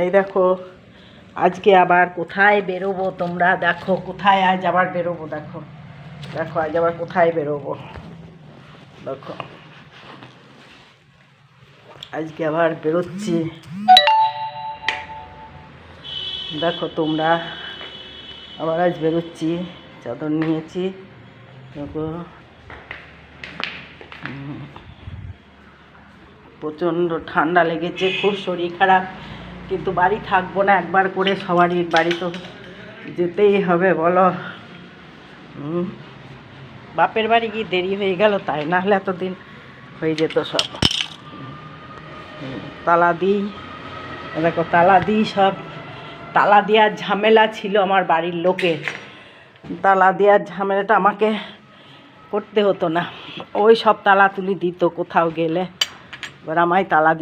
এই দেখো আজকে আবার কোথায় বেরোবো, তোমরা দেখো কোথায় আজ আবার বেরোবো। দেখো দেখো আজ আবার কোথায় বেরোবো। দেখো আজকে আবার বেরোচ্ছি। দেখো তোমরা আবার আজ বেরোচ্ছি, চাদর নিয়েছি। দেখো প্রচণ্ড ঠান্ডা লেগেছে, খুব শরীর খারাপ, কিন্তু বাড়ি থাকবো না। একবার করে সবারই বাড়ি তো যেতেই হবে বলো। বাপের বাড়ি গিয়ে দেরি হয়ে গেল, তাই না হলে এতদিন হয়ে যেত সব। তালা দিই, দেখো তালা দিই, সব তালা দেওয়ার ঝামেলা ছিল আমার বাড়ির লোকের। তালা দেওয়ার ঝামেলাটা আমাকে করতে হতো না, ওই সব তালা তুলি দিত কোথাও গেলে, এবার আমায় তালা